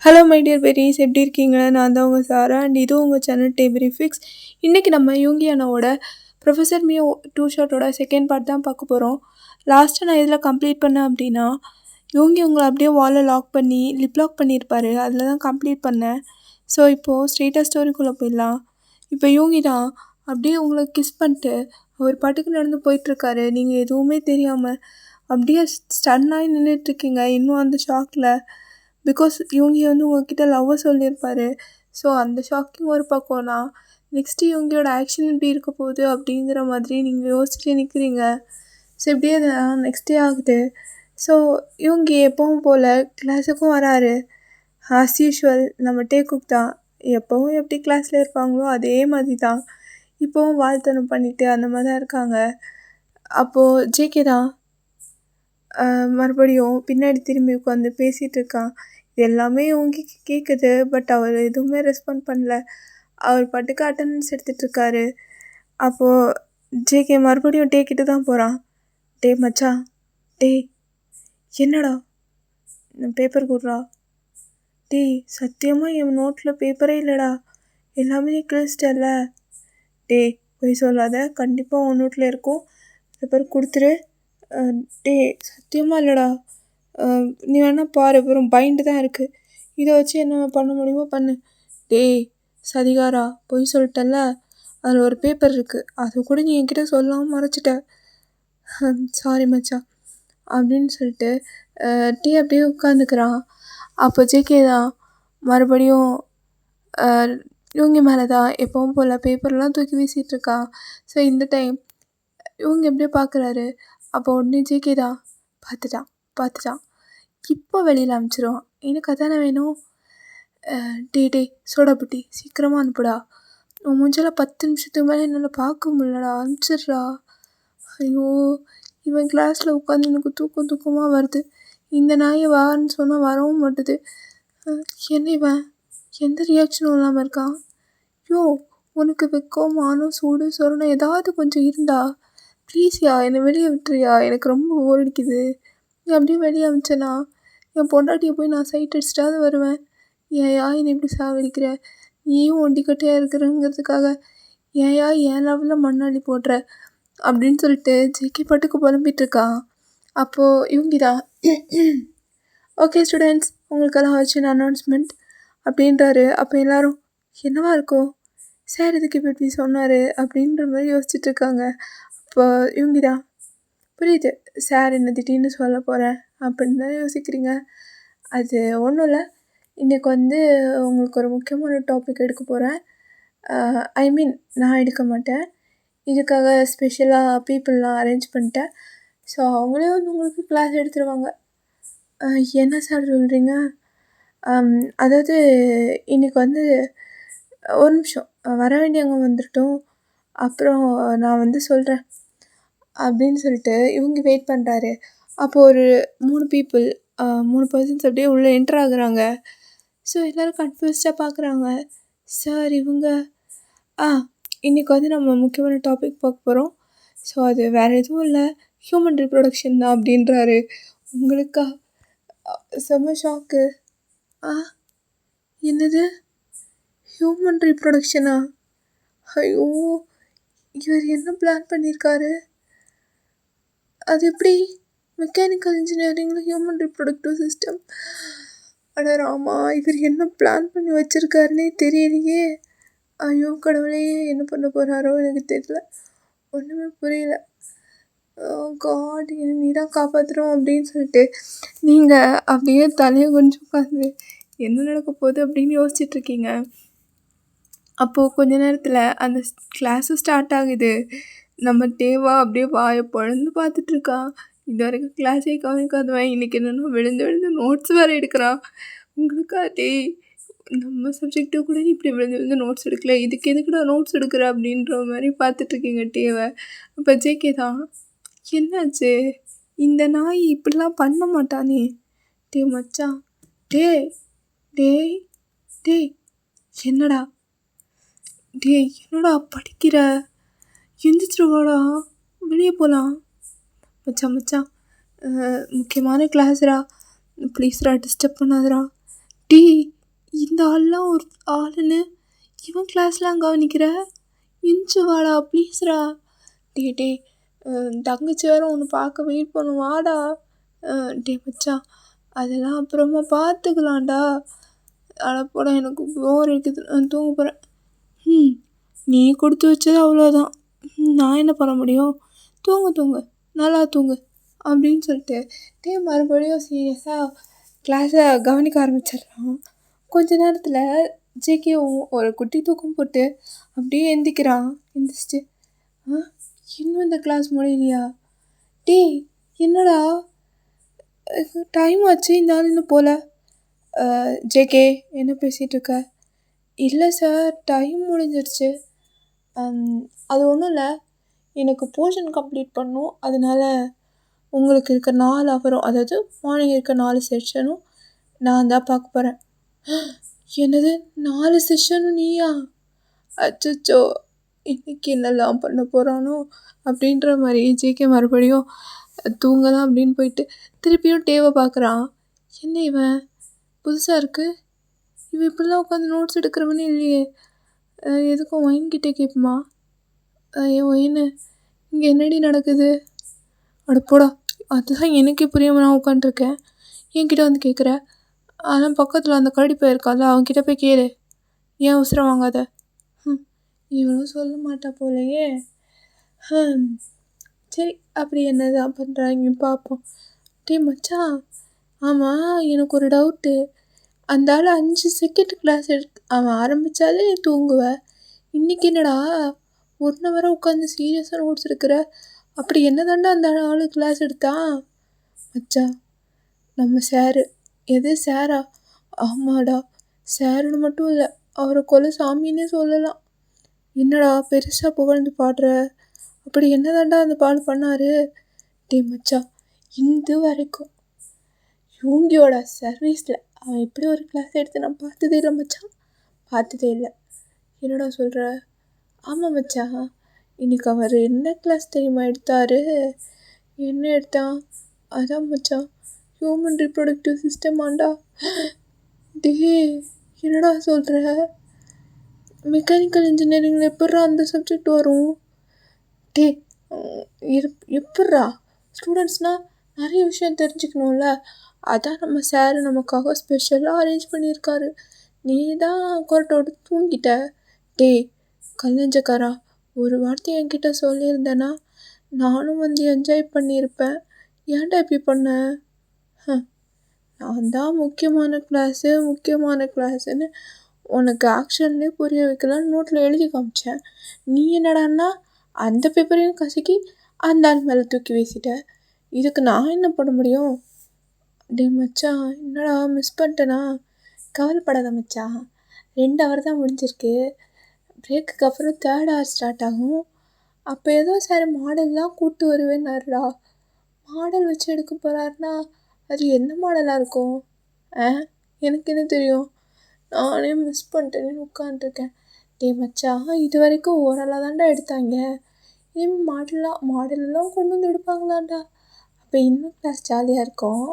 Hello my dear berries, எப்படி இருக்கீங்க? நான் தான் உங்கள் சாரா அண்ட் இது உங்கள் சேனல் டேபரி ஃபிக்ஸ். இன்றைக்கி நம்ம யூங்கியானாவோட ப்ரொஃபஸர் மியோ 2 ஷார்ட்டோட செகண்ட் பார்ட் தான் பார்க்க போகிறோம். லாஸ்ட்டாக நான் இதில் கம்ப்ளீட் பண்ணேன் அப்படின்னா யூங்கி உங்களை அப்படியே வாலில் லாக் பண்ணி லிப் லாக் பண்ணியிருப்பாரு. அதில் தான் கம்ப்ளீட் பண்ணேன். ஸோ இப்போது ஸ்ட்ரெயிட்டாக ஸ்டோரிக்குள்ளே போயிடலாம். இப்போ யூங்கி தான் அப்படியே உங்களை கிஸ் பண்ணிட்டு அவர் பாட்டுக்கு நடந்து போயிட்டுருக்காரு. நீங்கள் எதுவுமே தெரியாமல் அப்படியே ஸ்டன்னாகி நின்றுட்டுருக்கீங்க இன்னும் அந்த ஷாக்கில். பிகாஸ் யூங்கி உங்ககிட்ட லவ்வை சொல்லியிருப்பாரு. ஸோ அந்த ஷாக்கிங் ஒரு பக்கம்னா நெக்ஸ்ட்டு யூங்கியோட ஆக்ஷன் எப்படி இருக்க போகுது அப்படிங்கிற மாதிரி நீங்கள் யோசிச்சுட்டு நிற்கிறீங்க. ஸோ இப்படியே நெக்ஸ்ட் டே ஆகுது. ஸோ யூங்கி எப்பவும் போல் கிளாஸுக்கும் வராரு. ஆஸ் யூஷுவல் நம்ம டேக்குக் தான் எப்போவும் எப்படி கிளாஸில் இருப்பாங்களோ அதே மாதிரி தான் இப்போவும் வாழ்த்தனம் பண்ணிவிட்டு அந்த மாதிரி தான் இருக்காங்க. அப்போது ஜேகே தான் மறுபடியும் பின்னாடி திரும்பி உட்காந்து பேசிகிட்டு இருக்கான். இது எல்லாமே யூங்கிக்கு கேட்குது. பட் அவர் எதுவுமே ரெஸ்பாண்ட் பண்ணல. அவர் பாட்டுக்கு அட்டெண்டன்ஸ் எடுத்துகிட்ருக்காரு. அப்போது ஜேகே மறுபடியும் டேக்கிட்டு தான் போகிறான். டே மச்சான், டே என்னடா பேப்பர் கொடுறா. டே சத்தியமாக என் நோட்டில் பேப்பரே இல்லைடா, எல்லாமே நீ கிழிச்சிட்டல. டே போய் சொல்லாத, கண்டிப்பாக உன் நோட்டில் இருக்கும், பேப்பர் கொடுத்துரு. டே சத்தியமாக இல்லைடா, நீ வேணால் பாரு, வெறும் பைண்டு தான் இருக்குது, இதை வச்சு என்ன பண்ண முடியுமோ பண்ணு. டேய் சதிகாரா, போய் சொல்லிட்டல, அதில் ஒரு பேப்பர் இருக்குது, அதை கூட நீ என்கிட்ட சொல்லாமல் மறைச்சிட்ட. சாரி மச்சான் அப்படின்னு சொல்லிட்டு டே அப்படியே உட்காந்துக்கிறான். அப்போ ஜேகே தான் மறுபடியும் இவங்க மேலே தான் எப்பவும் போல் பேப்பர்லாம் தூக்கி வீசிகிட்ருக்கான். ஸோ இந்த டைம் இவங்க எப்படியோ பார்க்குறாரு. அப்போ உடனே ஜேகே தான் பார்த்துட்டான் இப்போ வெளியில் அனுப்பிச்சிருவான். எனக்கு அதானே வேணும். டே சோடா புட்டி சீக்கிரமாக அனுப்புடா, உன் மூஞ்சில் 10 நிமிஷத்துக்கு மேலே என்னால் பார்க்க முடியலடா, அனுப்பிச்சிட்றா. ஐயோ இவன் கிளாஸில் உட்காந்து எனக்கு தூக்கமாக வருது. இந்த நாயை வான்னு சொன்னால் வரவும் மாட்டுது. என்ன இவன் எந்த ரியாக்ஷனும் இல்லாமல் இருக்கான். ஐயோ உனக்கு வெக்கம் மானம் சூடு சொரணம் ஏதாவது கொஞ்சம் இருந்தா ப்ளீஸ்யா என்னை வெளியே விட்டுறியா, எனக்கு ரொம்ப போர் அடிக்குது. நீ அப்படியே வெளியே அனுப்பிச்சேனா என் பொண்டாட்டியை போய் நான் சைட் அடிச்சிட்டாவது வருவேன். ஏன்யா என்னை இப்படி சாவடிக்கிற, நீயும் ஒண்டிக்கட்டையாக இருக்கிறங்கிறதுக்காக ஏன்யா என் லெவலில் மண்ணாளி போடுற அப்படின்னு சொல்லிட்டு ஜேகே பாட்டுக்கு புலம்பிகிட்ருக்கான். அப்போது இவங்க தான் ஓகே ஸ்டூடெண்ட்ஸ், உங்களுக்கெல்லாம் வச்சு அனௌன்ஸ்மெண்ட் அப்படின்றாரு. அப்போ எல்லோரும் என்னவா இருக்கும், சார் இதுக்கு இப்போ இப்படி சொன்னார் அப்படின்ற மாதிரி யோசிச்சுட்ருக்காங்க. அப்போ இவங்க தான் புரியுது, சார் என்ன திடீர்னு சொல்ல போகிறேன் அப்படின்னு தான் யோசிக்கிறீங்க. அது ஒன்றும் இல்லை, இன்றைக்கி உங்களுக்கு ஒரு முக்கியமான டாபிக் எடுக்க போகிறேன். ஐ மீன் நான் எடுக்க மாட்டேன், இதுக்காக ஸ்பெஷலாக பீப்புளெலாம் அரேஞ்ச் பண்ணிட்டேன். ஸோ அவங்களே உங்களுக்கு கிளாஸ் எடுத்துருவாங்க. என்ன சார் சொல்கிறீங்க? அதாவது இன்றைக்கி ஒரு நிமிஷம் வர வேண்டியவங்க வந்துட்டோம், அப்புறம் நான் சொல்கிறேன் அப்படின்னு சொல்லிட்டு இவங்க வெயிட் பண்ணுறாரு. அப்போது ஒரு 3 பர்சன்ஸ் அப்படியே உள்ளே என்ட்ரு ஆகுறாங்க. ஸோ எல்லோரும் கன்ஃபியூஸ்டாக பார்க்குறாங்க. சார் இவங்க இன்றைக்கி நம்ம முக்கியமான டாபிக் பார்க்க போகிறோம். ஸோ அது வேறு எதுவும் இல்லை, ஹியூமன் ரீப்ரொடக்ஷன் தான் அப்படின்றாரு. உங்களுக்கா செம்ம ஷாக்கு. என்னது ஹியூமன் ரீப்ரொடக்ஷனா? ஐயோ இவர் என்ன பிளான் பண்ணியிருக்காரு? அது எப்படி மெக்கானிக்கல் இன்ஜினியரிங்கில் ஹியூமன் ரீப்ரொடக்டிவ் சிஸ்டம்? அட ராமா, இவர் என்ன பிளான் பண்ணி வச்சுருக்காருன்னே தெரியலையே. ஐயோ கடவுளே, என்ன பண்ண போகிறாரோ எனக்கு தெரியல, ஒன்றுமே புரியல. காட் நீ தான் காப்பாற்றுறோம் அப்படின்னு சொல்லிட்டு நீங்கள் அப்படியே தலையை கொஞ்சம் உட்காந்து என்ன நடக்க போகுது அப்படின்னு யோசிச்சுட்ருக்கீங்க. அப்போது கொஞ்ச நேரத்தில் அந்த கிளாஸும் ஸ்டார்ட் ஆகுது. நம்ம தேவா அப்படியே வாயை பொழந்து பார்த்துட்ருக்கான். இது வரைக்கும் கிளாஸே கவனிக்காதவன் இன்றைக்கி என்னென்னா விழுந்து நோட்ஸ் வேறு எடுக்கிறான். உங்களுக்கா நம்ம சப்ஜெக்ட்டு கூட இப்படி விழுந்து நோட்ஸ் எடுக்கல, இதுக்கு எதுக்குடா நோட்ஸ் எடுக்கிற அப்படின்ற மாதிரி பார்த்துட்ருக்கீங்க டேவை. அப்போ ஜேகே தான் என்னாச்சு, இந்த நாய் இப்படிலாம் பண்ண மாட்டானே. மச்சான், டேய் என்னடா படிக்கிற, எந்திரிச்சிருவாடா, வெளியே போகலாம். மச்சான் முக்கியமான கிளாஸ்ரா, ப்ளீஸ்ரா டிஸ்டர்ப் பண்ணாதரா. இந்த ஆள்லாம் ஒரு ஆளுன்னு இவன் கிளாஸ்லாம் கவனிக்கிற? இன்ச்சு வாடா ப்ளீஸ்ரா. டே தங்கச்சி வேறு ஒன்று பார்க்க வெயிட் பண்ணும் வாடா. மச்சான் அதெல்லாம் அப்புறமா பார்த்துக்கலாம்டா. அடப்போடா எனக்கு போர் இருக்குது, நான் தூங்க போகிறேன். நீ கொடுத்து வச்சது அவ்வளோதான், நான் என்ன பண்ண முடியும்? தூங்கு நல்லா தூங்கு அப்படின்னு சொல்லிட்டு மறுபடியும் சீரியஸாக கிளாஸை கவனிக்க ஆரம்பிச்சிடுறான். கொஞ்ச நேரத்தில் ஜேகேவும் ஒரு குட்டி தூக்கம் போட்டு அப்படியே எந்திரிச்சிட்டு இன்னும் இந்த கிளாஸ் முடியலையா? என்னடா டைம் ஆச்சு, இந்த ஆள் இன்னும் போல. ஜேகே என்ன பேசிகிட்டு இருக்க? இல்லை சார், டைம் முடிஞ்சிருச்சு. அது ஒன்றும் இல்லை, எனக்கு போர்ஷன் கம்ப்ளீட் பண்ணணும், அதனால் உங்களுக்கு இருக்க 4 ஹவரும், அதாவது மார்னிங் இருக்க 4 செஷனும் நான் தான் பார்க்க போகிறேன். என்னது 4 செஷனும் நீயா? அச்சோ, இன்னைக்கு என்னெல்லாம் பண்ண போகிறானோ அப்படின்ற மாதிரி ஜேகே மறுபடியும் தூங்கலாம் அப்படின்னு போயிட்டு திருப்பியும் டேவை பார்க்குறான். என்ன இவன் புதுசாக இருக்குது, இவன் இப்படிலாம் உட்காந்து நோட்ஸ் எடுக்கிறவனே இல்லையே. எதுக்கும் ஒயின்கிட்டே கேட்போமா? ஒயின்னு இங்கே என்னடி நடக்குது? போடா, அதுதான் எனக்கே புரியாமல் நான் உட்காந்துருக்கேன், என்கிட்ட வந்து கேட்குற. ஆனால் பக்கத்தில் அந்த கரடி போயிருக்கால, அவன்கிட்ட போய் கேளு, ஏன் அவசரம் வாங்காத. இவனும் சொல்ல மாட்டா போலையே. சரி, அப்படி என்னதான் பண்ணுறாங்க பார்ப்போம். மச்சான், ஆமாம் எனக்கு ஒரு டவுட்டு. அந்த ஆள் 5 செகண்ட் கிளாஸ் அவன் ஆரம்பித்தாலே நீ தூங்குவ. இன்றைக்கி என்னடா 1 ஹவரை உட்காந்து சீரியஸாக நோட்ஸ் எடுக்கிற? அப்படி என்ன தாண்டா அந்த ஆள் கிளாஸ் எடுத்தான்? மச்சான், நம்ம சாரு. எது சாரா? ஆமாடா, சாருன்னு மட்டும் இல்லை, அவரை கொலை சாமின்னே சொல்லலாம். என்னடா பெருசாக புகழ்ந்து பாடுற? அப்படி என்ன தாண்டா அந்த பால் பண்ணார்? மச்சான், இது வரைக்கும் யூங்கியோட சர்வீஸில் அவன் இப்படி ஒரு கிளாஸ் எடுத்து நான் பார்த்ததே இல்லை மச்சான், பார்த்ததே இல்லை. என்னடா சொல்கிற? ஆமாம் மச்சான், இன்றைக்கி அவர் என்ன கிளாஸ் தெரியுமா எடுத்தார்? என்ன எடுத்தான்? அதான் மச்சான், ஹியூமன் ரீப்ரொடக்டிவ் சிஸ்டம் ஆண்டா. என்னடா சொல்கிற? மெக்கானிக்கல் இன்ஜினியரிங்கில் எப்பட்றா அந்த சப்ஜெக்ட் வரும்? எப்பட்றா? ஸ்டூடெண்ட்ஸ்னால் நிறைய விஷயம் தெரிஞ்சுக்கணும்ல, அதான் நம்ம சார் நமக்காக ஸ்பெஷலாக அரேஞ்ச் பண்ணியிருக்காரு. நீ தான் கொரட்டோடு தூங்கிட்ட. கல்லஞ்சக்காரா, ஒரு வார்த்தை என்கிட்ட சொல்லியிருந்தேன்னா நானும் வந்து என்ஜாய் பண்ணியிருப்பேன். ஏன்டா இப்படி பண்ண? நான் தான் முக்கியமான கிளாஸுன்னு உனக்கு ஆக்ஷன்லேயே புரிய வைக்கலான்னு நோட்டில் எழுதி காமிச்சேன். நீ என்னடான்னா அந்த பேப்பரையும் கசக்கி அந்த ஆள் மேலே தூக்கி வீசிட்ட. இதுக்கு நான் என்ன பண்ண முடியும்? மச்சான், என்னடா மிஸ் பண்ணிட்டேனா? கவலைப்படாத மச்சான், 2 ஹவர் தான் முடிஞ்சிருக்கு. பிரேக்குக்கு அப்புறம் 3rd ஹவர் ஸ்டார்ட் ஆகும். அப்போ ஏதோ சார் மாடல்லாம் கூப்பிட்டு வருவேன்னாருடா. மாடல் வச்சு எடுக்க போகிறாருன்னா அது என்ன மாடலாக இருக்கும்? எனக்கு என்ன தெரியும், நானே மிஸ் பண்ணிட்டேன்னு உட்காந்துருக்கேன். மச்சான், இது வரைக்கும் ஓரளவு தான்டா எடுத்தாங்க, இனிமேல் மாடலெல்லாம் கொண்டு வந்து எடுப்பாங்களாண்டா. அப்போ இன்னும் கிளாஸ் ஜாலியாக இருக்கும்,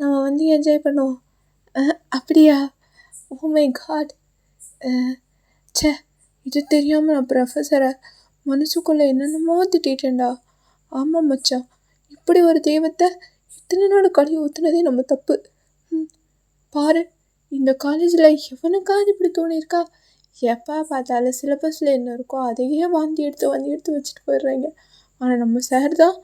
நம்ம வந்து என்ஜாய் பண்ணுவோம். அப்படியா? Oh my god. இது தெரியாமல் நான் ப்ரொஃபஸரை மனசுக்குள்ளே என்னென்னமோ திட்டேன்டா. ஆமாம் மச்சான், இப்படி ஒரு தெய்வத்தை இத்தனை நாள் கழுவி ஊற்றுனதே நம்ம தப்பு. பாரு, இந்த காலேஜில் எவனுக்காவது இப்படி தோணியிருக்கா? எப்போ பார்த்தாலும் சிலபஸில் என்ன இருக்கோ அதையே வாந்தி எடுத்து வச்சுட்டு போயிடுறாங்க. ஆனால் நம்ம சார் தான்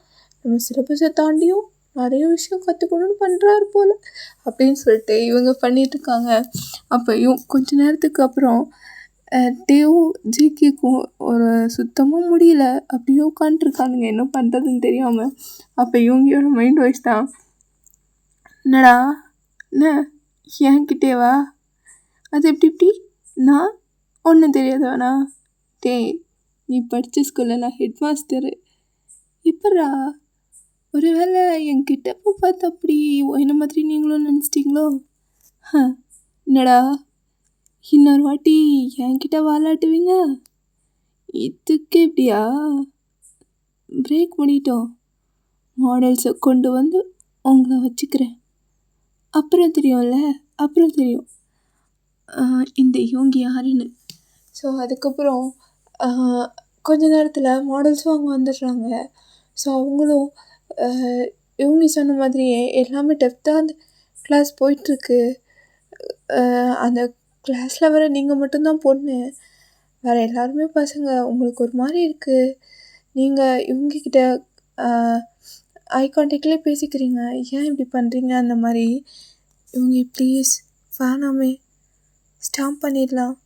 நம்ம சிலபஸை தாண்டியும் நிறைய விஷயம் கற்றுக்கணும்னு பண்ணுறாரு போல் அப்படின்னு சொல்லிட்டு இவங்க பண்ணிகிட்ருக்காங்க. அப்போ கொஞ்ச நேரத்துக்கு அப்புறம் டேவும் ஜிகேக்கும் ஒரு சுத்தமாக முடியல, அப்படியே உட்காந்துருக்கானுங்க என்ன பண்ணுறதுன்னு தெரியாமல். அப்போ இவங்களோட மைண்ட் வாய்ஸ் தான், என்னடா என்ன என்கிட்டேவா? அது எப்படி நான் ஒன்றும் தெரியாதவனா? நீ படித்த ஸ்கூலில் நான் ஹெட் மாஸ்டரு. இப்பட்றா? ஒரு வேளை என்கிட்ட பார்த்து அப்படி என்ன மாதிரி நீங்களும் நினச்சிட்டிங்களோ? என்னடா இன்னொரு வாட்டி என்கிட்ட வாலாட்டுவீங்க? இதுக்கு எப்படியா? பிரேக் பண்ணிட்டோம், மாடல்ஸை கொண்டு வந்து உங்களை வச்சுக்கிறேன், அப்புறம் தெரியும். இந்த இவங்க யாருன்னு. ஸோ அதுக்கப்புறம் கொஞ்ச நேரத்தில் மாடல்ஸும் அங்கே வந்துடுறாங்க. ஸோ அவங்களும் இவங்க சொன்ன மாதிரியே எல்லாமே டெப்த்தாக அந்த கிளாஸ் போயிட்டுருக்கு. அந்த கிளாஸில் வர நீங்கள் மட்டும்தான் பொண்ணு, வேறு எல்லாருமே பசங்க. உங்களுக்கு ஒரு மாதிரி இருக்குது. நீங்கள் இவங்கக்கிட்ட ஐ கான்டாக்ட்லேயே பேசிக்கிறீங்க, ஏன் இப்படி பண்ணுறீங்க அந்த மாதிரி. இவங்க ப்ளீஸ் வேணாமே, ஸ்டாப் பண்ணிடலாம்.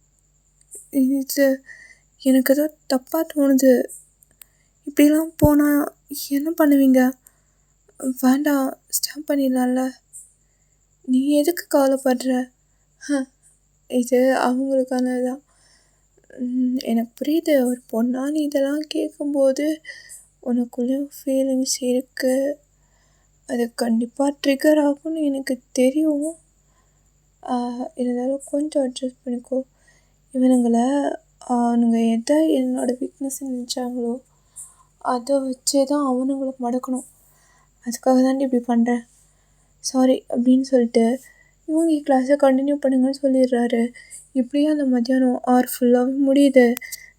இது எனக்கு ஏதோ தப்பாக தோணுது. இப்படிலாம் போனால் என்ன பண்ணுவீங்க? வேண்டாம், ஸ்டாப் பண்ணிடலாம்ல. நீ எதுக்கு கவலைப்படுற? இது அவங்களுக்கானது தான். எனக்கு புரியுது, ஒரு பொண்ணா நீ இதெல்லாம் கேட்கும்போது உனக்குள்ளேயும் ஃபீலிங்ஸ் இருக்குது. அது கண்டிப்பாக ட்ரிகர் ஆகும்னு எனக்கு தெரியும். இருந்தாலும் கொஞ்சம் அட்ஜஸ்ட் பண்ணிக்கோ. அவனுங்க எதை என்னோடய வீக்னஸ் நினச்சாங்களோ அதை வச்சே தான் அவனுங்களை மடக்கணும். அதுக்காக தாண்டி இப்படி பண்ணுறேன், சாரி அப்படின்னு சொல்லிட்டு இவங்க கிளாஸை கண்டினியூ பண்ணுங்கன்னு சொல்லிடுறாரு. இப்படியே அந்த மத்தியானம் ஆர் ஃபுல்லாகவே முடியுது.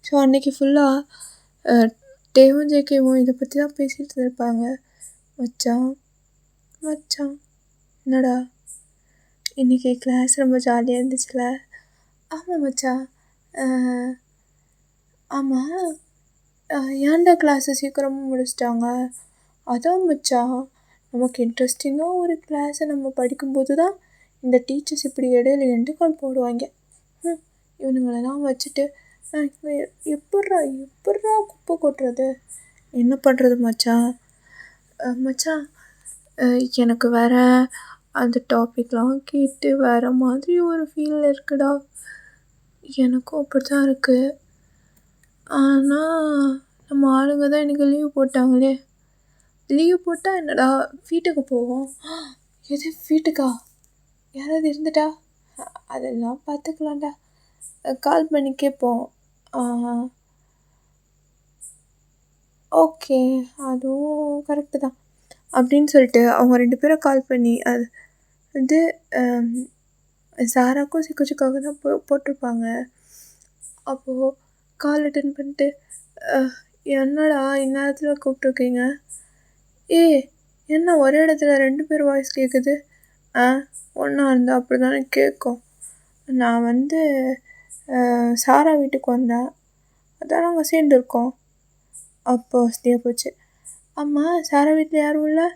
ஸோ அன்றைக்கி ஃபுல்லாக டேவும் ஜேகேவும் இதை பற்றி தான் பேசிகிட்டு இருப்பாங்க. மச்சான் மச்சான் என்னடா இன்றைக்கி கிளாஸ் ரொம்ப ஜாலியாக இருந்துச்சுல? ஆமாம் மச்சான். ஆமாம், ஏன்டா கிளாஸை சீக்கிரமாக முடிச்சிட்டாங்க? அதான் மச்சான், நமக்கு இன்ட்ரெஸ்டிங்காக ஒரு கிளாஸை நம்ம படிக்கும்போது தான் இந்த டீச்சர்ஸ் இப்படி இடையில எண்டுகால் போடுவாங்க. இவனுங்களெல்லாம் வச்சுட்டு எப்பட்றா குப்பை கொட்டுறது? என்ன பண்ணுறது மச்சான்? மச்சான் எனக்கு வேறு அந்த டாபிக்லாம் கேட்டு வேறு மாதிரி ஒரு ஃபீல் இருக்குடா. எனக்கும் அப்படி தான் இருக்குது. ஆனால் நம்ம ஆளுங்க தான் எனக்கு லீவ் போட்டாங்களே. லீவ் போட்டால் என்னடா, வீட்டுக்கு போவோம். எது வீட்டுக்கா? யாராவது இருந்துட்டா? அதெல்லாம் பார்த்துக்கலாம்டா, கால் பண்ணி கேட்போம். ஓகே, அதுவும் கரெக்டு தான் அப்படின்னு சொல்லிட்டு அவங்க 2 பேரும் கால் பண்ணி அது வந்து சாராக்கும் சிக்குச்சுக்காக தான் போட்டிருப்பாங்க. அப்போது கால் அட்டன் பண்ணிட்டு என்னடா இந்நேரத்தில் கூப்பிட்ருக்கீங்க? என்ன ஒரே இடத்துல 2 பேர் வாய்ஸ் கேட்குது? ஒன்றா இருந்தால் அப்படி தானே கேட்கும். நான் வந்து சாரா வீட்டுக்கு வந்தேன், அதான் நாங்கள் சேர்ந்துருக்கோம். அப்போ வசதியாக போச்சு. ஆமாம், சாரா வீட்டில் யாரும் இல்லை?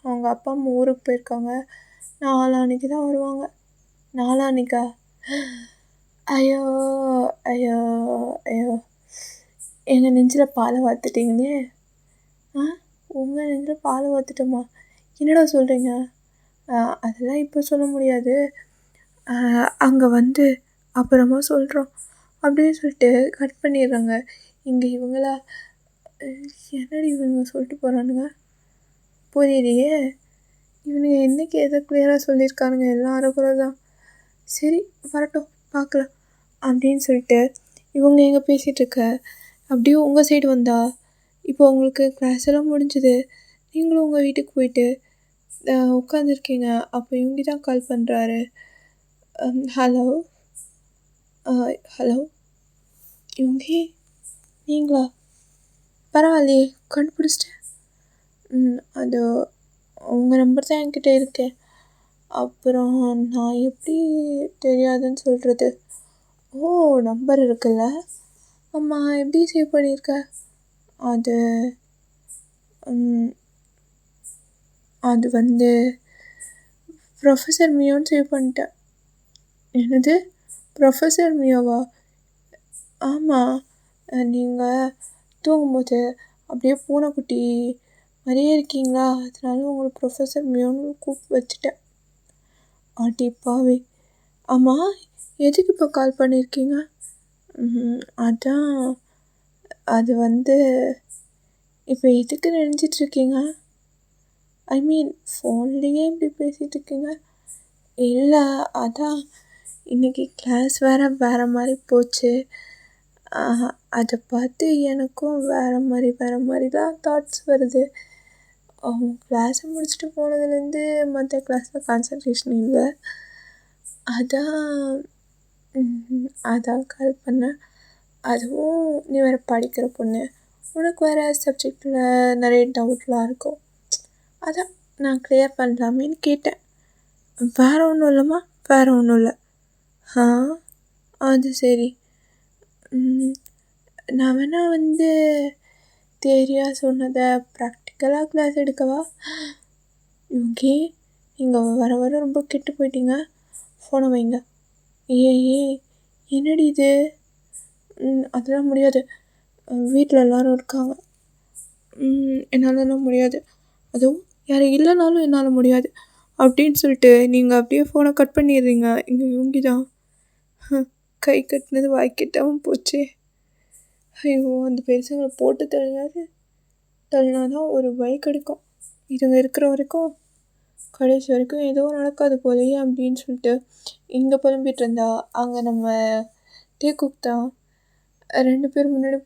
அவங்க அப்பா அம்மா ஊருக்கு போயிருக்காங்க, நாளான்னைக்கு தான் வருவாங்க. நாளான்னைக்கா? ஐயோ ஐயோ ஐயோ, எங்கள் நெஞ்சில் பாலை வார்த்துட்டிங்களே. உங்கள் நெஞ்சில் பாலை வார்த்துட்டோமா? என்னடா சொல்கிறீங்க? அதெல்லாம் இப்போ சொல்ல முடியாது, அங்கே வந்து அப்புறமா சொல்கிறோம் அப்படின்னு சொல்லிட்டு கட் பண்ணிடுறாங்க. இங்கே இவங்களா என்னடி இவங்க சொல்லிட்டு போகிறானுங்க புரியலையே. இவனுங்க என்றைக்கு எதை கிளியராக சொல்லியிருக்கானுங்க, எல்லாம் அரைக்குறை தான். சரி வரட்டும் பார்க்கலாம் அப்படின்னு சொல்லிட்டு இவங்க எங்கே பேசிகிட்ருக்க அப்படியே உங்கள் சைடு வந்தா. இப்போ உங்களுக்கு கிளாஸ் எல்லாம் முடிஞ்சுது, நீங்களும் உங்கள் வீட்டுக்கு போயிட்டு உட்காந்துருக்கீங்க. அப்போ இவங்க தான் கால் பண்ணுறாரு. ஹலோ ஹலோ இவங்க நீங்களா? பரவாயில்லையே, கண்டுபிடிச்சிட்டேன். அது உங்கள் நம்பர் தான் என்கிட்ட இருக்கு. அப்புறம் நான் எப்படி தெரியாதுன்னு சொல்கிறது? ஓ, நம்பர் இருக்குல்ல? ஆமாம், எப்படி சேவ் பண்ணியிருக்க? அது அது வந்து ப்ரொஃபஸர் மியோன்னு சேவ் பண்ணிட்டேன். என்னது, ப்ரொஃபஸர் மியோவா? ஆமாம், நீங்கள் தூங்கும்போது அப்படியே பூனைக்குட்டி மாதிரியே இருக்கீங்களா, அதனால உங்களுக்கு ப்ரொஃபஸர் மியோன்னு கூப்பிட்டு வச்சுட்டேன். அடிப்பாவே. ஆமாம், எதுக்கு இப்போ கால் பண்ணியிருக்கீங்க? அதான், அது வந்து இப்போ எதுக்கு நினச்சிட்ருக்கீங்க? ஐ மீன் ஃபோன்லேயே இப்படி பேசிகிட்டு இருக்கீங்க? இல்லை, அதான் இன்றைக்கி கிளாஸ் வேறு மாதிரி போச்சு, அதை பார்த்து எனக்கும் வேறு மாதிரி தான் தாட்ஸ் வருது. அவங்க கிளாஸை முடிச்சுட்டு போனதுலேருந்து மற்ற கிளாஸில் கான்சன்ட்ரேஷன் இல்லை. அதான் அதான் கால் பண்ணேன். அதுவும் நீ வேறு படிக்கிற பொண்ணு, உனக்கு வேறு சப்ஜெக்டில் நிறைய டவுட்லாம் இருக்கும். அதான் நான் கிளியர் பண்ணலாமேன்னு கேட்டேன். வேறு ஒன்றும் இல்லைம்மா, வேறு ஒன்றும் இல்லை. ஆ அது சரி. நான் வேணா தேரியாக சொன்னதை ப்ராக்டிக்கலாக கிளாஸ் எடுக்கவா? ஓகே, நீங்கள் வர வர ரொம்ப கெட்டு போயிட்டீங்க. ஃபோனை வைங்க. ஏய் என்னடி இது? அதெல்லாம் முடியாது, வீட்டில் எல்லோரும் இருக்காங்க. என்னாலலாம் முடியாது, அதுவும் யாரும் இல்லைனாலும் என்னால் முடியாது அப்படின்னு சொல்லிட்டு நீங்கள் அப்படியே ஃபோனை கட் பண்ணிடுறீங்க. இங்கே இவங்கி தான் கை கட்டினது வாய் கெட்டாமல் போச்சே. ஐயோ, அந்த பெருசுங்களை போட்டு தள்ளினாதான் ஒரு வழி கிடைக்கும். இதுங்க இருக்கிற வரைக்கும் கடைசி வரைக்கும் ஏதோ நடக்காது போலையே அப்படின்னு சொல்லிட்டு இங்கே புலம்பிகிட்டு இருந்தா அங்கே நம்ம டேக்குக் தான் 2 பேர் முன்னாடி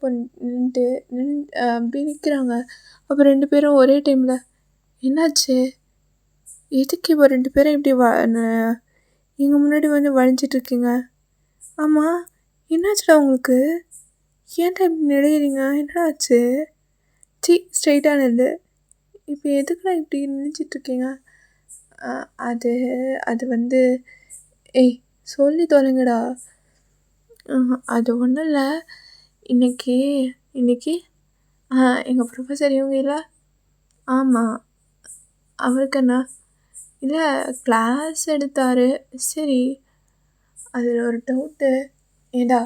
நின்றுட்டு அப்படி நிற்கிறாங்க. அப்போ 2 பேரும் ஒரே டைமில் என்னாச்சு, எதுக்கு இப்போ 2 பேரும் இப்படி எங்கள் முன்னாடி வந்து வளைஞ்சிட்ருக்கீங்க? ஆமாம், என்னாச்சுடா உங்களுக்கு? ஏன்டா இப்படி நினைக்கிறீங்க? என்னடா ஆச்சு? ஸ்ட்ரைட்டாக நில்லு. இப்போ எதுக்குடா இப்படி நினச்சிட்ருக்கீங்க? அது அது ஏய் சொல்லி தொலைங்கடா. அது ஒன்றும் இல்லை, இன்னைக்கு எங்கள் ப்ரொஃபஸர் இவங்க இல்லை? ஆமாம், அவருக்கு என்ன? இல்லை, கிளாஸ் எடுத்தார். சரி, அதில் ஒரு டவுட்டு. ஏண்டா,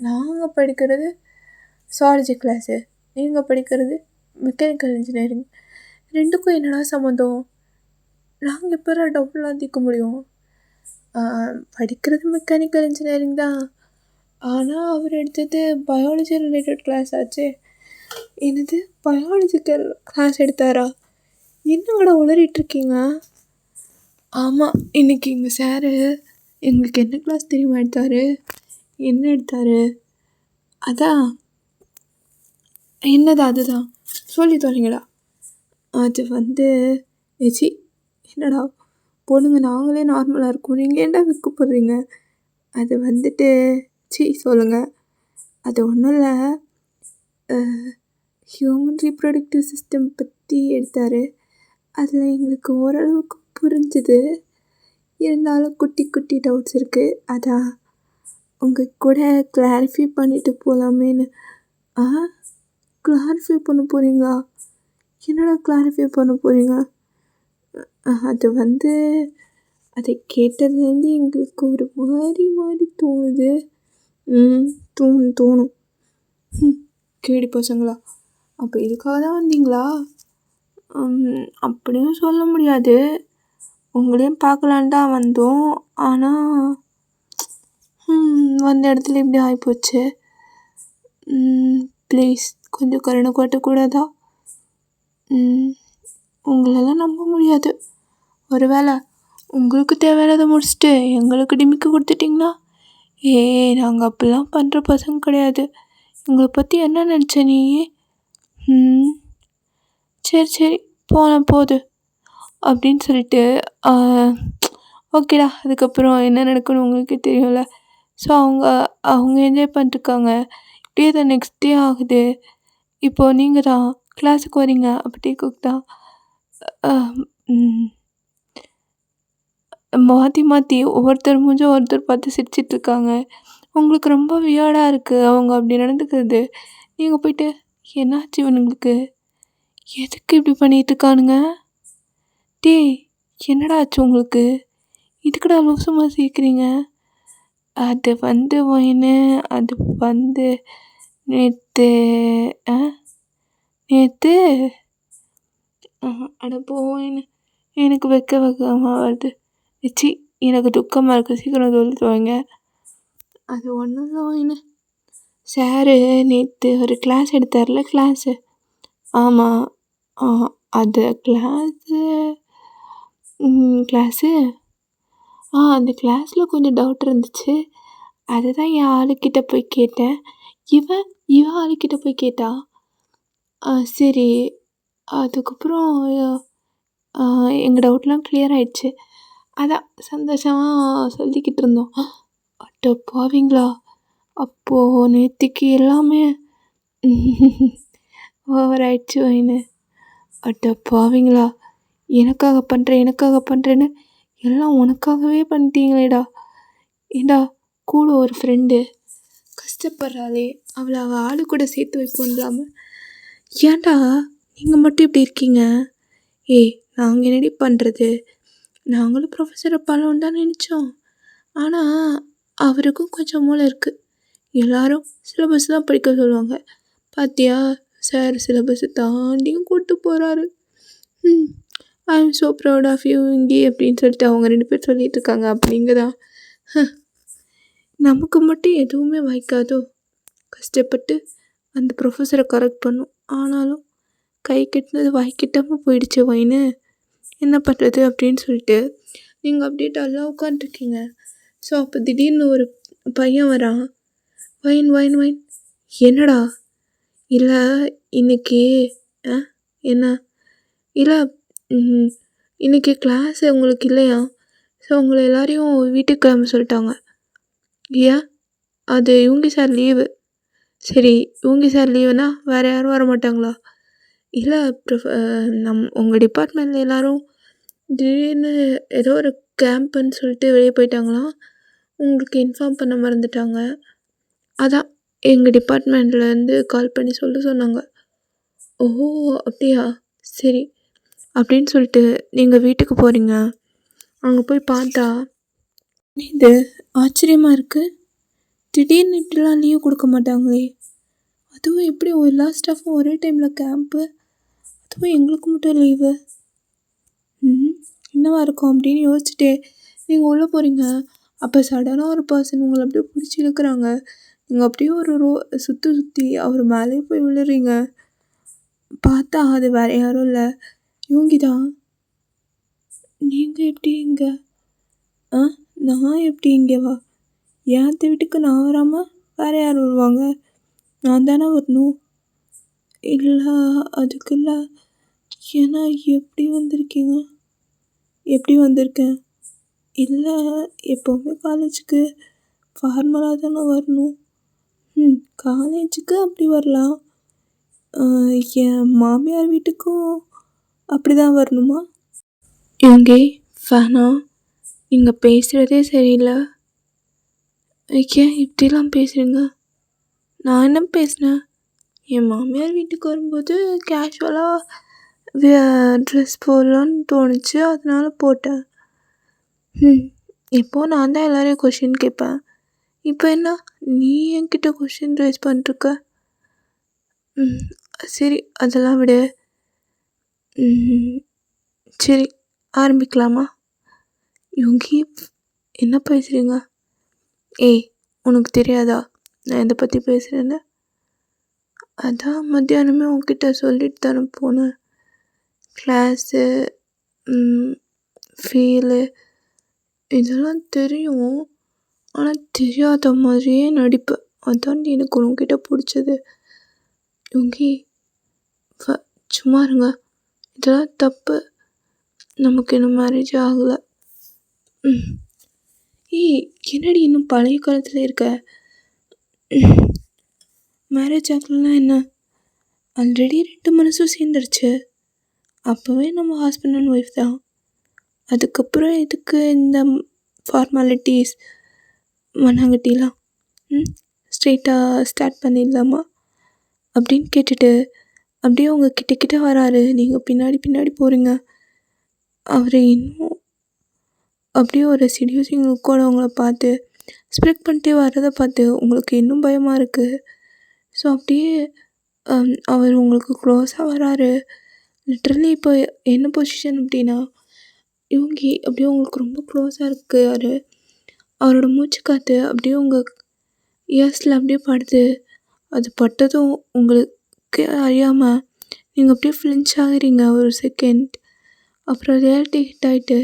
நாங்கள் படிக்கிறது சுவாலஜி கிளாஸு, நீங்கள் படிக்கிறது மெக்கானிக்கல் இன்ஜினியரிங், ரெண்டுக்கும் என்னடா சம்மந்தம்? நாங்கள் எப்போ டவுட்லாம் தீர்க்க முடியும்? படிக்கிறது மெக்கானிக்கல் இன்ஜினியரிங் தான், ஆனால் அவர் எடுத்தது பயாலஜி ரிலேட்டட் கிளாஸ் ஆச்சு. என்னது, பயாலஜிக்கல் கிளாஸ் எடுத்தாரா? என்னங்கடா உளறிட்டுருக்கீங்க? ஆமாம், இன்றைக்கி எங்கள் சாரு எங்களுக்கு என்ன கிளாஸ் தெரியுமா எடுத்தார்? என்ன எடுத்தார்? அதான் என்னது, அதுதான் சொல்லி தொலைங்கடா. அது ஏச்சி, என்னடா பொண்ணுங்க நாங்களே நார்மலாக இருக்கோம், நீங்கள் ஏன்டா விற்கப்படுறீங்க? அது சொல்லுங்கள். அது ஒன்றும் இல்லை, ஹியூமன் ரீப்ரொடக்டிவ் சிஸ்டம் பற்றி எடுத்தார். அதில் எங்களுக்கு ஓரளவுக்கு புரிஞ்சுது, இருந்தாலும் குட்டி குட்டி டவுட்ஸ் இருக்குது. அதான் உங்கள் கூட கிளாரிஃபை பண்ணிவிட்டு போகலாமேன்னு. கிளாரிஃபை பண்ண போகிறீங்களா? என்னடா கிளாரிஃபை பண்ண போகிறீங்க? அது அதை கேட்டதுலேருந்து எங்களுக்கு ஒரு மாதிரி தோணுது. தோணும். கேடி பசங்களா, அப்போ இதுக்காக தான் வந்தீங்களா? அப்படியும் சொல்ல முடியாது, உங்களையும் பார்க்கலான்னு தான் வந்தோம். ஆனால் வந்த இடத்துல இப்படி ஆகிப்போச்சு. ப்ளீஸ் கொஞ்சம் கருணை காட்டக்கூடாதா? உங்களெல்லாம் நம்ப முடியாது. ஒரு வேளை உங்களுக்கு தேவையானதை முடிச்சுட்டு எங்களுக்கு டிமிக்கு கொடுத்துட்டிங்கன்னா, நாங்கள் அப்படிலாம் பண்ணுற பசங்க கிடையாது. எங்களை பற்றி என்ன நினச்ச நீ? சரி போது அப்படின்னு சொல்லிட்டு ஓகேடா. அதுக்கப்புறம் என்ன நடக்குன்னு உங்களுக்கே தெரியும்ல. ஸோ அவங்க என்ஜாய் பண்ணிட்டுருக்காங்க. இப்படியே தான் நெக்ஸ்ட் டே ஆகுது. இப்போது நீங்கள் தான் கிளாஸுக்கு வரீங்க. அப்படி கூப்பிட்டா மாற்றி ஒவ்வொருத்தர் மூஞ்சும் ஒருத்தர் பார்த்து சிரிச்சிட்ருக்காங்க. உங்களுக்கு ரொம்ப வியர்டாக இருக்குது அவங்க அப்படி நடந்துக்கிறது. நீங்கள் போயிட்டு என்னாச்சு இவனுங்களுக்கு, எதுக்கு இப்படி பண்ணிகிட்ருக்கானுங்க? என்னடா ஆச்சு உங்களுக்கு? இதுக்குடா லூசுமா சேர்க்குறீங்க? அது ஒயின்னு, அது நேற்று அட போயின்னு, எனக்கு வெக்கமாக வருது. எனக்கு துக்கமாக இருக்குது, சீக்கிரம் சொல்லி துவங்க. அது ஒன்றும் இல்லை ஒயின்னு, சாரு நேற்று ஒரு கிளாஸ் எடுத்தார்ல, கிளாஸு. ஆமாம், அது கிளாஸு அந்த கிளாஸில் கொஞ்சம் டவுட் இருந்துச்சு. அதுதான் என் ஆளுக்கிட்ட போய் கேட்டேன். இவன் ஆளுக்கிட்ட போய் கேட்டா. சரி, அதுக்கப்புறம் எங்கள் டவுட்லாம் கிளியர் ஆகிடுச்சு. அதான் சந்தோஷமாக சொல்லிக்கிட்டு இருந்தோம். அட்ட பாவிங்களா! அப்போது நேத்திக்கு எல்லாமே ஓவர் ஆயிடுச்சு வைன்னு. அட்ட பாவிங்களா! எனக்காக பண்ணுறேன்னு எல்லாம் உனக்காகவே பண்ணிட்டீங்களேடா. ஏண்டா கூட ஒரு ஃப்ரெண்டு கஷ்டப்படுறாளே, அவளை அவள் ஆளு கூட சேர்த்து வைப்போன்றாமல் ஏன்டா நீங்கள் மட்டும் இப்படி இருக்கீங்க? ஏய், நாங்கள் என்னடி பண்ணுறது? நாங்களும் ப்ரொஃபஸரை பழம் தான் நினச்சோம். ஆனால் அவருக்கும் கொஞ்சம் மூளை இருக்குது. எல்லாரும் சிலபஸ் தான் படிக்க சொல்லுவாங்க. பார்த்தியா, சார் சிலபஸை தாண்டியும் கூப்பிட்டு போகிறாரு. I am so proud of you இங்கே அப்படின்னு சொல்லிட்டு அவங்க 2 பேர் சொல்லிகிட்டு இருக்காங்க. அப்படிங்கதா நமக்கு மட்டும் எதுவுமே வாய்க்காதோ? கஷ்டப்பட்டு அந்த ப்ரொஃபஸரை கரெக்ட் பண்ணும். ஆனாலும் கை கட்டினது வாய் கிட்டாமல் போயிடுச்சு வைன்னு. என்ன பண்ணுறது அப்படின்னு சொல்லிட்டு நீங்கள் அப்படியே டல்லாக உட்காந்துருக்கீங்க. ஸோ அப்போ திடீர்னு ஒரு பையன் வரான். வைன் வைன் வைன் என்னடா? இல்லை இன்னைக்கு என்ன இல்லை இன்றைக்கி கிளாஸு உங்களுக்கு இல்லையா? ஸோ உங்களை எல்லாரையும் வீட்டுக்கு கிளம்ப சொல்லிட்டாங்க. ஏன்? அது இவங்க சார் லீவு. சரி, இவங்க சார் லீவுனா வேறு யாரும் வர மாட்டாங்களா? இல்லை உங்கள் டிபார்ட்மெண்ட்டில் எல்லோரும் திடீர்னு ஏதோ ஒரு கேம்ப்புன்னு சொல்லிட்டு வெளியே போயிட்டாங்களாம். உங்களுக்கு இன்ஃபார்ம் பண்ண மறந்துட்டாங்க. அதான் எங்கள் டிபார்ட்மெண்ட்லேருந்து கால் பண்ணி சொன்னாங்க. ஓ அப்படியா, சரி அப்படின்னு சொல்லிட்டு நீங்கள் வீட்டுக்கு போகிறீங்க. அங்கே போய் பார்த்தா இது ஆச்சரியமாக இருக்குது. திடீர்னு இப்படிலாம் லீவ் கொடுக்க மாட்டாங்களே. அதுவும் எப்படி எல்லா ஸ்டாஃபும் ஒரே டைமில் கேம்ப்பு, அதுவும் எங்களுக்கு மட்டும் லீவு. என்னவா இருக்கும் அப்படின்னு யோசிச்சுட்டே நீங்கள் உள்ளே போகிறீங்க. அப்போ சடனாக ஒரு பர்சன் உங்களை அப்படியே பிடிச்சி இழுக்கிறாங்க. நீங்கள் அப்படியே ஒரு சுற்றி அவர் மேலேயே போய் விழுறீங்க. பார்த்தா அது வேறு யாரும் இல்லை, இவங்க தான். நீங்கள் எப்படி இங்கே? நான் எப்படி இங்கே வா? என் வீட்டுக்கு நான் வராமல் வேறு யார் வருவாங்க? நான் தானே வரணும். இல்லை அதுக்கு இல்லை. ஏன்னா எப்படி வந்திருக்கீங்க? எப்படி வந்திருக்கேன்? இல்லை, எப்போவுமே காலேஜுக்கு ஃபார்மலாக தானே வரணும். காலேஜுக்கு அப்படி வரலாம். என் மாமியார் வீட்டுக்கும் அப்படி தான் வரணுமா? இவங்க ஃபேனா? நீங்கள் பேசுகிறதே சரியில்லை. ஏன் இப்படிலாம் பேசுகிறீங்க? நான் என்ன பேசினேன்? என் மாமியார் வீட்டுக்கு வரும்போது கேஷுவலாக ட்ரெஸ் போடலான்னு தோணுச்சு, அதனால போட்டேன். இப்போது நான் தான் எல்லோரையும் கொஷின் கேட்பேன். இப்போ என்ன நீ என்கிட்ட கொஷின் ரைஸ் பண்ணிட்டுருக்க? சரி, அதெல்லாம் விடு. சரி, ஆரம்பிக்கலாமா? இவங்க என்ன பேசுகிறீங்க? ஏய், உனக்கு தெரியாதா நான் எதை பற்றி பேசுகிறேன்னு? அதான் மத்தியானமே உங்ககிட்ட சொல்லிட்டு தானே போனேன். கிளாஸு, ஃபீலு இதெல்லாம் தெரியும். ஆனால் தெரியாத மாதிரியே நடிப்பேன். அதான் எனக்கு உங்ககிட்ட பிடிச்சது. இவங்க சும்மா இருங்க, இதெல்லாம் தப்பு. நமக்கு இன்னும் மேரேஜ் ஆகலை. ஏய், என்னடி இன்னும் பழைய காலத்தில் இருக்க? மேரேஜ் ஆகலைன்னா என்ன? ஆல்ரெடி 2 மனசும் சேர்ந்துருச்சு. அப்போவே நம்ம ஹஸ்பண்ட் அண்ட் ஒய்ஃப் தான். அதுக்கப்புறம் எதுக்கு இந்த ஃபார்மாலிட்டிஸ் மண்ணாங்கட்டிலாம்? ஸ்ட்ரெயிட்டாக ஸ்டார்ட் பண்ணிடலாமா அப்படின்னு கேட்டுட்டு அப்படியே அவங்க கிட்ட வராரு. நீங்கள் பின்னாடி போகிறீங்க. அவர் இன்னும் அப்படியே ஒரு செடியூசிங் லுக்கோட அவங்கள பார்த்து ஸ்ப்ரெட் பண்ணிட்டே வர்றதை பார்த்து உங்களுக்கு இன்னும் பயமாக இருக்குது. ஸோ அப்படியே அவர் உங்களுக்கு க்ளோஸாக வராரு. லிட்ரலி இப்போ என்ன பொசிஷன் அப்படின்னா, இவங்க அப்படியே உங்களுக்கு ரொம்ப க்ளோஸாக இருக்காரு. அவரோட மூச்சு காற்று அப்படியே உங்கள் இயர்ஸில் அப்படியே படுது. அது பட்டதும் உங்களுக்கு அறியாமல் நீங்கள் அப்படியே ஃப்ளின்ச் ஆகிறீங்க ஒரு செகண்ட். அப்புறம் ரியாலிட்டி ஹிட் ஆகிட்டு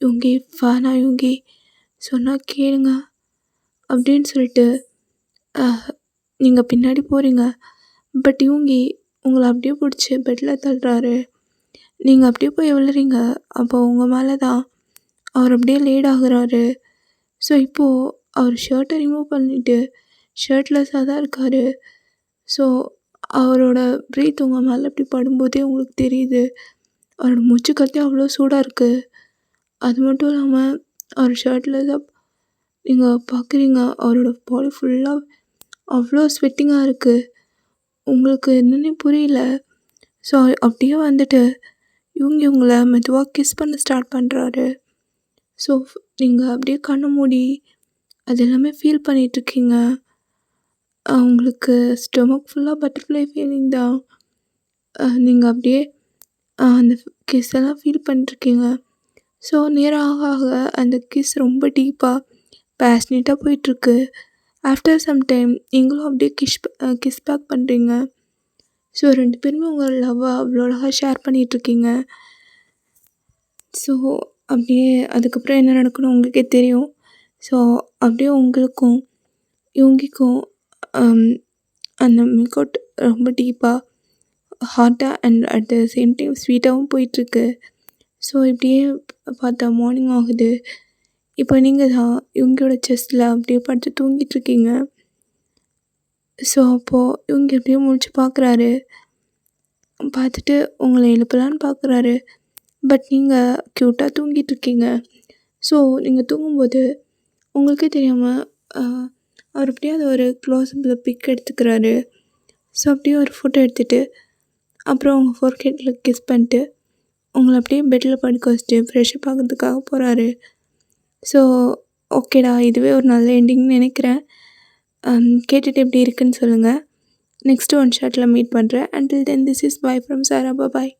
இவங்க ஃபேனா, இவங்க சொன்னால் கேளுங்க அப்படின்னு சொல்லிட்டு நீங்கள் பின்னாடி போகிறீங்க. பட் இவங்க உங்களை அப்படியே பிடிச்சி பெட்டில் தள்ளுறாரு. நீங்கள் அப்படியே போய் விழுறீங்க. அப்போ உங்கள் மேலே தான் அவர் அப்படியே லேட் ஆகுறாரு. ஸோ இப்போது அவர் ஷர்ட்டை ரிமூவ் பண்ணிட்டு ஷர்ட்லெஸ்ஸாக தான் இருக்காரு. ஸோ அவரோட ப்ரீத் உங்கள் மேலே இப்படி படும்போதே உங்களுக்கு தெரியுது. அவரோட மூச்சு காற்றே அவ்வளோ சூடாக இருக்குது. அது மட்டும் இல்லாமல் அவர் ஷர்ட்லெஸ்ஸாக நீங்கள் பார்க்குறீங்க. அவரோட பாடி ஃபுல்லாக அவ்வளோ ஸ்வெட்டிங்காக இருக்குது. உங்களுக்கு என்னன்னே புரியல. ஸோ அப்படியே வந்துட்டு இவங்கள மெதுவாக கிஸ் பண்ண ஸ்டார்ட் பண்ணுறாரு. ஸோ நீங்கள் அப்படியே கண்ணை மூடி அது எல்லாமே ஃபீல் பண்ணிகிட்ருக்கீங்க. உங்களுக்கு ஸ்டொமக் ஃபுல்லாக பட்டர்ஃப்ளை ஃபீலிங் தான். நீங்கள் அப்படியே அந்த கிஸ் எல்லாம் ஃபீல் பண்ணிட்டுருக்கீங்க. ஸோ நேரம் ஆக ஆக அந்த கிஸ் ரொம்ப டீப்பாக பேஷ்னேட்டாக போயிட்டுருக்கு. ஆஃப்டர் சம் டைம் நீங்களும் அப்படியே கிஸ் பேக் பண்ணுறீங்க. ஸோ 2 பேருமே உங்கள் லவ்வை அவ்வளோ அழகாக ஷேர் பண்ணிகிட்ருக்கீங்க. ஸோ அப்படியே அதுக்கப்புறம் என்ன நடக்குன்னு உங்களுக்கே தெரியும். ஸோ அப்படியே உங்களுக்கும் இவங்களுக்கும் அந்த மேக் அவுட் ரொம்ப டீப்பாக ஹாட்டாக and at the same time ஸ்வீட்டாகவும் போயிட்டுருக்கு. ஸோ இப்படியே பார்த்தா மார்னிங் ஆகுது. இப்போ நீங்கள் தான் இவங்களோட செஸ்ட்டில் அப்படியே படுத்து தூங்கிட்டுருக்கீங்க. ஸோ அப்போது இவங்க எப்படியோ முழிச்சு பார்க்குறாரு. பார்த்துட்டு உங்களை எழுப்பலான்னு பார்க்குறாரு. பட் நீங்கள் க்யூட்டாக தூங்கிட்டுருக்கீங்க. ஸோ நீங்கள் தூங்கும்போது உங்களுக்கே தெரியாமல் அவர் அப்படியே அதை ஒரு க்ளோஸ்அப்பில் பிக் எடுத்துக்கிறாரு. ஸோ அப்படியே ஒரு ஃபோட்டோ எடுத்துகிட்டு அப்புறம் உங்கள் ஃபோர்ஹெட்டில் கிஸ் பண்ணிட்டு உங்களை அப்படியே பெட்டில் படுக்க வச்சுட்டு ஃப்ரெஷ்ஷப் ஆகிறதுக்காக போகிறாரு. ஸோ ஓகேடா, இதுவே ஒரு நல்ல எண்டிங்னு நினைக்கிறேன். கேட்டுட்டு எப்படி இருக்குன்னு சொல்லுங்கள். நெக்ஸ்ட்டு ஒன் ஷாட்டில் மீட் பண்ணுறேன். Until then this is bye from Sara. Bye.